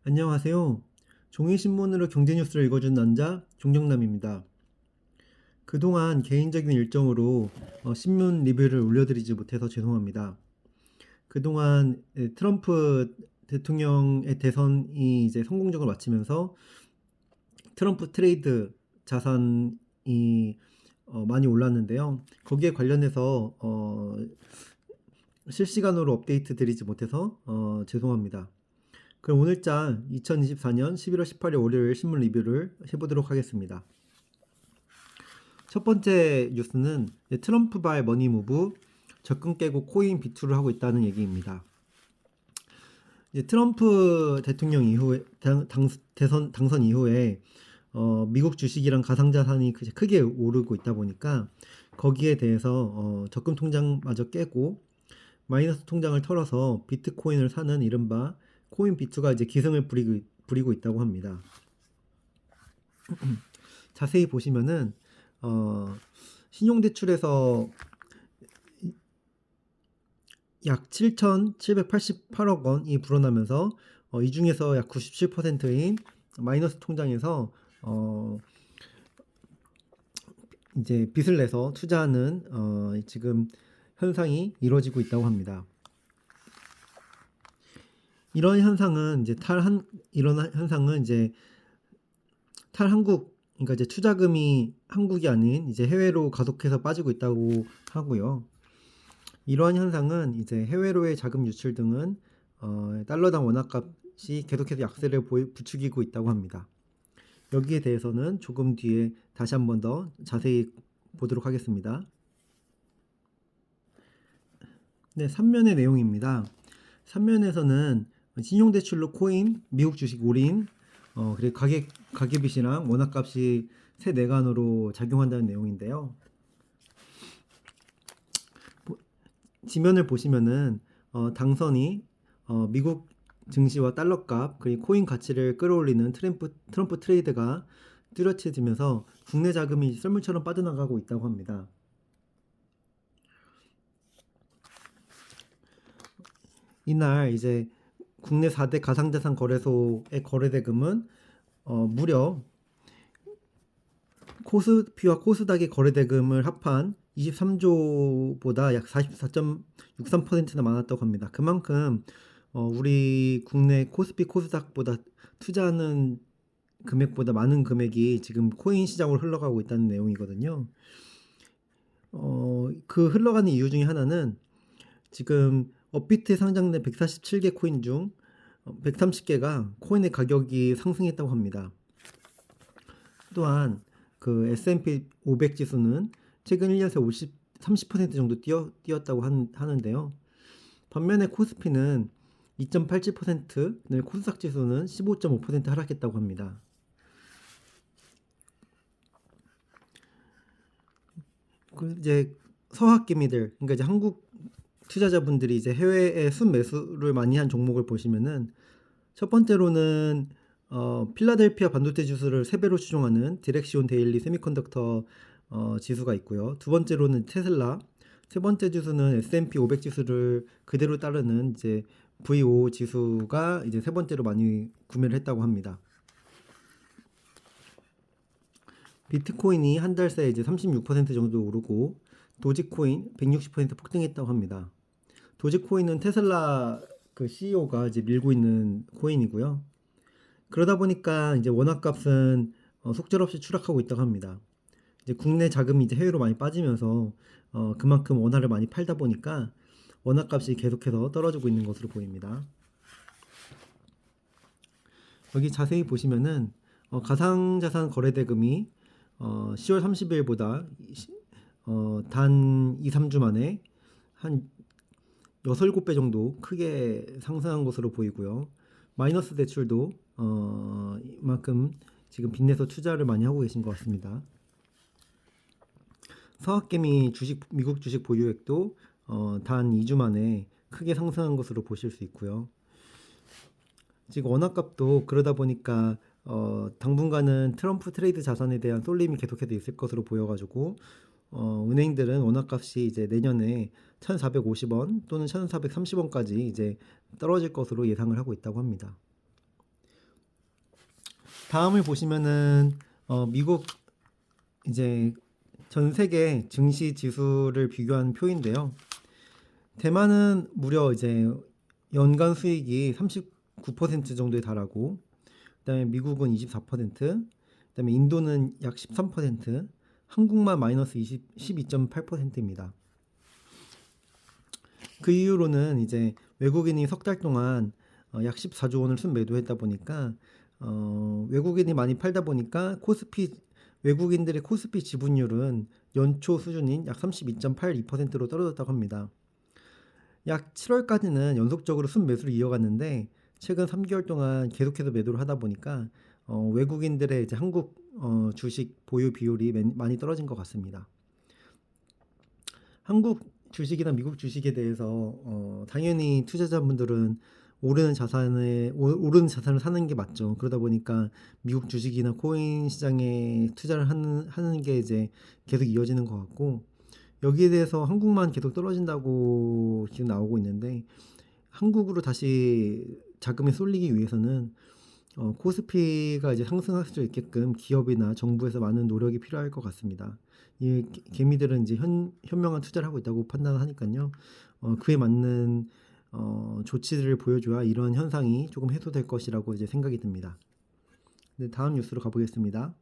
안녕하세요. 종이신문으로 경제뉴스를 읽어준 남자 종정남입니다. 그동안 개인적인 일정으로 신문 리뷰를 올려드리지 못해서 죄송합니다. 그동안 트럼프 대통령의 대선이 이제 성공적으로 마치면서 트럼프 트레이드 자산이 많이 올랐는데요. 거기에 관련해서 실시간으로 업데이트 드리지 못해서 죄송합니다. 그럼 오늘자 2024년 11월 18일 월요일 신문 리뷰를 해보도록 하겠습니다. 첫 번째 뉴스는 트럼프발 머니무브 적금 깨고 코인 비투를 하고 있다는 얘기입니다. 트럼프 대통령 이후에 당선 이후에 미국 주식이랑 가상자산이 크게 오르고 있다 보니까 거기에 대해서 적금 통장마저 깨고 마이너스 통장을 털어서 비트코인을 사는 이른바 코인 비투가 이제 기승을 부리고 있다고 합니다. 자세히 보시면은 신용대출에서 약 7,788억 원이 불어나면서 이 중에서 약 97%인 마이너스 통장에서 이제 빚을 내서 투자하는 지금 현상이 이루어지고 있다고 합니다. 이런 현상은 이제 탈한국, 그러니까 이제 투자금이 한국이 아닌 이제 해외로 가속해서 빠지고 있다고 하고요. 이러한 현상은 이제 해외로의 자금 유출 등은 달러당 원화값이 계속해서 약세를 부추기고 있다고 합니다. 여기에 대해서는 조금 뒤에 다시 한번 더 자세히 보도록 하겠습니다. 네, 3면의 내용입니다. 3면에서는 신용대출로 코인, 미국 주식 올인, 그리고 가계빚이랑 원화값이 세내간으로 작용한다는 내용인데요. 지면을 보시면은 당선이 미국 증시와 달러값 그리고 코인 가치를 끌어올리는 트럼프 트레이드가 뚜렷해지면서 국내 자금이 썰물처럼 빠져나가고 있다고 합니다. 이날 이제 국내 4대 가상자산 거래소의 거래대금은 무려 코스피와 코스닥의 거래대금을 합한 23조보다 약 44.63%나 많았다고 합니다. 그만큼 우리 국내 코스피 코스닥보다 투자하는 금액보다 많은 금액이 지금 코인 시장으로 흘러가고 있다는 내용이거든요. 그 흘러가는 이유 중에 하나는 지금 업비트에 상장된 147개 코인 중 130개가 코인의 가격이 상승했다고 합니다. 또한 그 S&P 500 지수는 최근 1년 새 30% 정도 뛰었다고 하는데요. 반면에 코스피는 2.87%, 코스닥 지수는 15.5% 하락했다고 합니다. 이제 서학개미들, 그러니까 이제 한국 투자자분들이 이제 해외에 순매수를 많이 한 종목을 보시면은 첫 번째로는 필라델피아 반도체 지수를 3배로 추종하는 디렉시온 데일리 세미컨덕터 지수가 있고요. 두 번째로는 테슬라, 세 번째 지수는 S&P 500 지수를 그대로 따르는 이제 VO 지수가 이제 세 번째로 많이 구매를 했다고 합니다. 비트코인이 한 달 새 이제 36% 정도 오르고 도지코인 160% 폭등했다고 합니다. 도지코인은 테슬라 그 CEO가 이제 밀고 있는 코인이고요. 그러다 보니까 이제 원화값은 속절없이 추락하고 있다고 합니다. 이제 국내 자금이 이제 해외로 많이 빠지면서 그만큼 원화를 많이 팔다 보니까 원화값이 계속해서 떨어지고 있는 것으로 보입니다. 여기 자세히 보시면은 가상자산 거래대금이 10월 30일보다 단 2, 3주 만에 한 6, 7배 정도 크게 상승한 것으로 보이고요. 마이너스 대출도 이만큼 지금 빚내서 투자를 많이 하고 계신 것 같습니다. 서학개미 미국 주식 보유액도 단 2주 만에 크게 상승한 것으로 보실 수 있고요. 지금 원화값도 그러다 보니까 당분간은 트럼프 트레이드 자산에 대한 쏠림이 계속해서 있을 것으로 보여가지고 은행들은 원화값이 이제 내년에 1,450원 또는 1,430원까지 이제 떨어질 것으로 예상을 하고 있다고 합니다. 다음을 보시면은 미국 이제 전 세계 증시 지수를 비교한 표인데요. 대만은 무려 이제 연간 수익이 39% 정도에 달하고, 그다음에 미국은 24%, 그다음에 인도는 약 13%, 한국만 마이너스 12.8%입니다. 그 이후로는 이제 외국인이 석 달 동안 약 14조 원을 순매도했다 보니까 외국인이 많이 팔다 보니까 외국인들의 코스피 지분율은 연초 수준인 약 32.82%로 떨어졌다고 합니다. 약 7월까지는 연속적으로 순매수를 이어갔는데 최근 3개월 동안 계속해서 매도를 하다 보니까 외국인들의 이제 한국 주식 보유 비율이 많이 떨어진 것 같습니다. 한국 주식이나 미국 주식에 대해서 당연히 투자자분들은 오르는 자산을 사는 게 맞죠. 그러다 보니까 미국 주식이나 코인 시장에 투자를 하는 게 이제 계속 이어지는 것 같고, 여기에 대해서 한국만 계속 떨어진다고 지금 나오고 있는데, 한국으로 다시 자금이 쏠리기 위해서는 코스피가 이제 상승할 수 있게끔 기업이나 정부에서 많은 노력이 필요할 것 같습니다. 이 개미들은 이제 현명한 투자를 하고 있다고 판단하니까요. 그에 맞는 조치들을 보여줘야 이런 현상이 조금 해소될 것이라고 이제 생각이 듭니다. 네, 다음 뉴스로 가보겠습니다.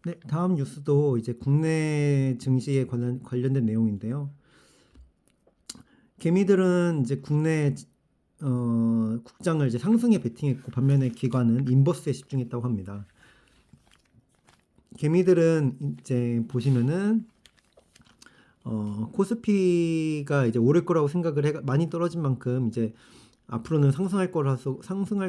네, 다음 뉴스도 이제 국내 증시에 관련된 내용인데요. 개미들은 이제 국내 국장을 이제 상승에 베팅했고, 반면에 기관은 인버스에 집중했다고 합니다. 개미들은 이제 보시면은 코스피가 이제 오를 거라고 많이 떨어진 만큼 이제 앞으로는 상승할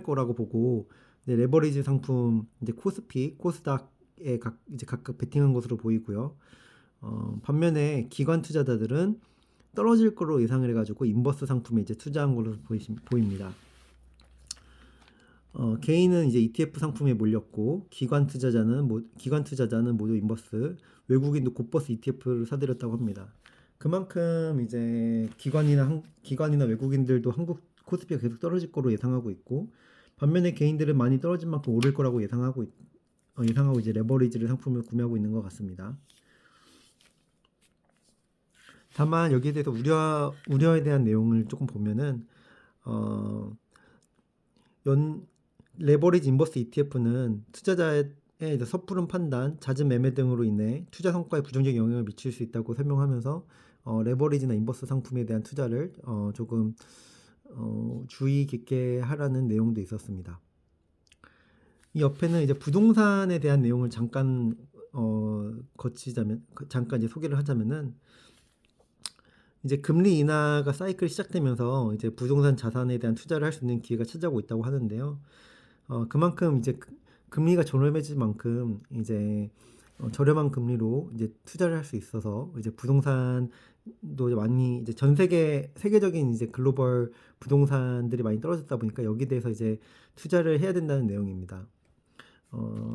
거라고 보고, 이제 레버리지 상품 이제 코스피, 코스닥에 이제 각각 베팅한 것으로 보이고요. 반면에 기관 투자자들은 떨어질 거로 예상을 해가지고 인버스 상품에 이제 투자한 걸로 보입니다. 개인은 이제 ETF 상품에 몰렸고, 기관 투자자는 모두 인버스, 외국인도 곧버스 ETF를 사들였다고 합니다. 그만큼 이제 기관이나 외국인들도 한국 코스피가 계속 떨어질 거로 예상하고 있고, 반면에 개인들은 많이 떨어진 만큼 오를 거라고 예상하고 이제 레버리지를 상품을 구매하고 있는 것 같습니다. 다만 여기에 대해서 우려에 대한 내용을 조금 보면은 레버리지 인버스 ETF는 투자자의 이제 섣부른 판단, 잦은 매매 등으로 인해 투자 성과에 부정적 영향을 미칠 수 있다고 설명하면서 레버리지나 인버스 상품에 대한 투자를 조금 주의 깊게 하라는 내용도 있었습니다. 이 옆에는 이제 부동산에 대한 내용을 잠깐 잠깐 이제 소개를 하자면은, 이제 금리 인하가 사이클이 시작되면서 이제 부동산 자산에 대한 투자를 할 수 있는 기회가 찾아오고 있다고 하는데요. 그만큼 이제 금리가 저렴해질 만큼 이제 저렴한 금리로 이제 투자를 할 수 있어서 이제 부동산도 많이 이제 세계적인 이제 글로벌 부동산들이 많이 떨어졌다 보니까 여기에 대해서 이제 투자를 해야 된다는 내용입니다.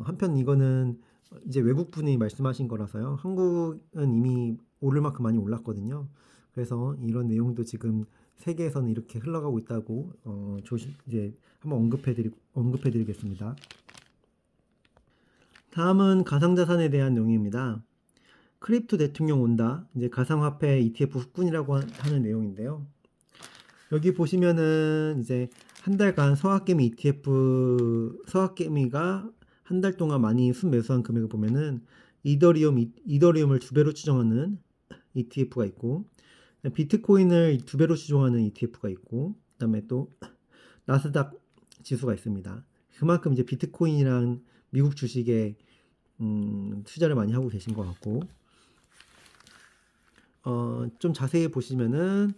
한편 이거는 이제 외국 분이 말씀하신 거라서요. 한국은 이미 오를 만큼 많이 올랐거든요. 그래서 이런 내용도 지금 세계에서는 이렇게 흘러가고 있다고 이제 한번 언급해드리겠습니다. 다음은 가상자산에 대한 내용입니다. 크립토 대통령 온다. 이제 가상화폐 ETF 후끈이라고 하는 내용인데요. 여기 보시면은 이제 한 달간 서학개미가 한 달 동안 많이 순매수한 금액을 보면은 이더리움을 2배로 추정하는 ETF가 있고, 비트코인을 2배로 추정하는 ETF가 있고, 그다음에 또 나스닥 지수가 있습니다. 그만큼 이제 비트코인이랑 미국 주식에 투자를 많이 하고 계신 것 같고, 좀 자세히 보시면은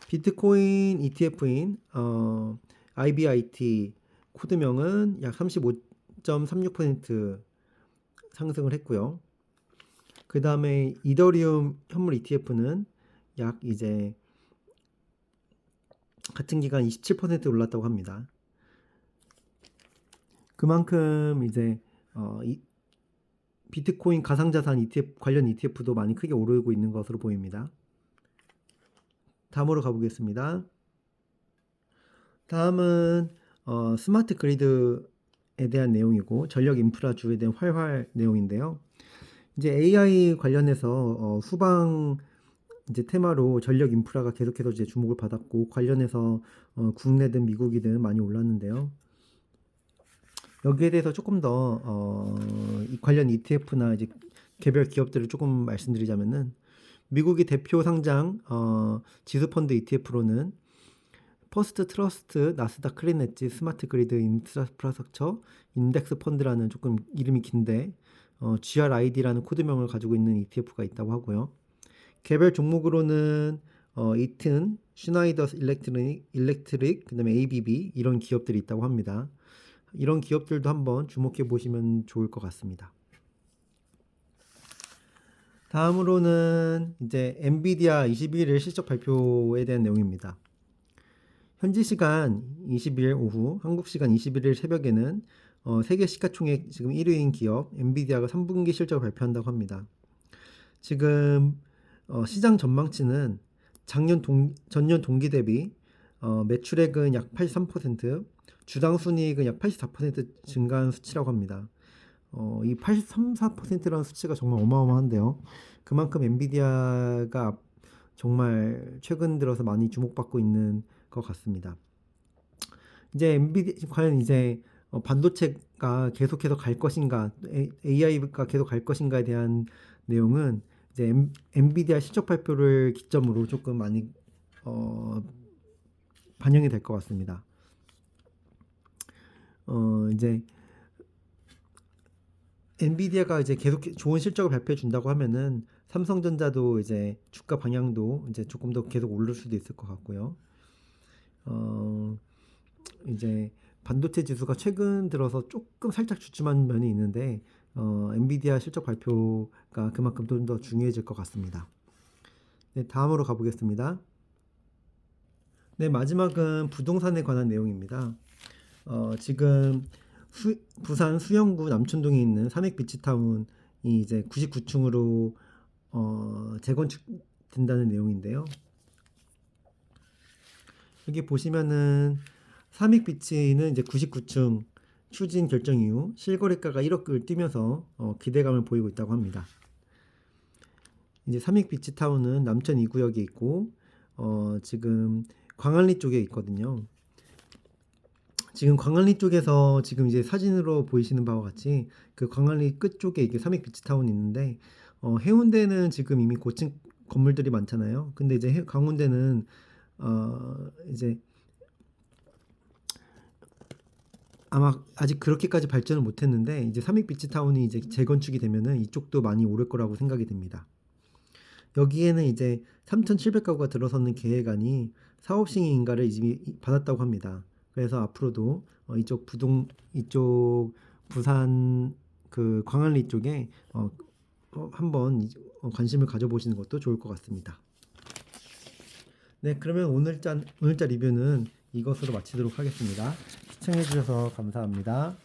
비트코인 ETF인 IBIT 코드명은 약 35.36% 상승을 했고요. 그 다음에 이더리움 현물 ETF는 약 이제 같은 기간 27% 올랐다고 합니다. 그만큼 이제 비트코인 가상자산 ETF 관련 ETF도 많이 크게 오르고 있는 것으로 보입니다. 다음으로 가보겠습니다. 다음은 스마트 그리드 대한 내용이고 전력 인프라주에 대한 활활 내용인데요. 이제 AI 관련해서 후방 이제 테마로 전력 인프라가 계속해서 이제 주목을 받았고 관련해서 국내든 미국이든 많이 올랐는데요. 여기에 대해서 조금 더 이 관련 ETF나 이제 개별 기업들을 조금 말씀드리자면은 미국의 대표 상장 지수 펀드 ETF로는 퍼스트 트러스트 나스닥 클린 엣지 스마트 그리드 인프라스트럭처 인덱스 펀드라는 조금 이름이 긴데 GRID라는 코드명을 가지고 있는 ETF가 있다고 하고요. 개별 종목으로는 이튼, 슈나이더 일렉트릭, 그다음에 ABB 이런 기업들이 있다고 합니다. 이런 기업들도 한번 주목해 보시면 좋을 것 같습니다. 다음으로는 이제 엔비디아 21일 실적 발표에 대한 내용입니다. 현지 시간 20일 오후, 한국 시간 21일 새벽에는 세계 시가총액 지금 1위인 기업 엔비디아가 3분기 실적을 발표한다고 합니다. 지금 시장 전망치는 전년 동기 대비 매출액은 약 83%, 주당 순이익은 약 84% 증가한 수치라고 합니다. 이 83, 4%라는 수치가 정말 어마어마한데요. 그만큼 엔비디아가 정말 최근 들어서 많이 주목받고 있는 것 같습니다. 이제 엔비디아 과연 이제 반도체가 계속해서 갈 것인가, AI가 계속 갈 것인가에 대한 내용은 이제 엔비디아 실적 발표를 기점으로 조금 많이 반영이 될 것 같습니다. 이제 엔비디아가 이제 계속 좋은 실적을 발표해 준다고 하면은 삼성전자도 이제 주가 방향도 이제 조금 더 계속 오를 수도 있을 것 같고요. 이제 반도체 지수가 최근 들어서 조금 살짝 주춤한 면이 있는데 엔비디아 실적 발표가 그만큼 좀 더 중요해질 것 같습니다. 네, 다음으로 가보겠습니다. 네, 마지막은 부동산에 관한 내용입니다. 지금 부산 수영구 남촌동에 있는 삼익비치타운이 이제 99층으로 재건축된다는 내용인데요. 여기 보시면은 삼익비치는 이제 99층 추진 결정 이후 실거래가가 1억을 뛰면서 기대감을 보이고 있다고 합니다. 이제 삼익비치타운은 남천 2구역에 있고 지금 광안리 쪽에 있거든요. 지금 광안리 쪽에서 지금 이제 사진으로 보이시는 바와 같이 그 광안리 끝쪽에 이게 삼익비치타운이 있는데 해운대는 지금 이미 고층 건물들이 많잖아요. 근데 이제 강원대는 이제 아마 아직 그렇게까지 발전을 못했는데 이제 삼익비치타운이 이제 재건축이 되면은 이쪽도 많이 오를 거라고 생각이 됩니다. 여기에는 이제 3,700가구가 들어서는 계획안이 사업 승인 인가를 이미 받았다고 합니다. 그래서 앞으로도 이쪽 부산 그 광안리 쪽에 한번 관심을 가져보시는 것도 좋을 것 같습니다. 네, 그러면 오늘자 리뷰는 이것으로 마치도록 하겠습니다. 시청해 주셔서 감사합니다.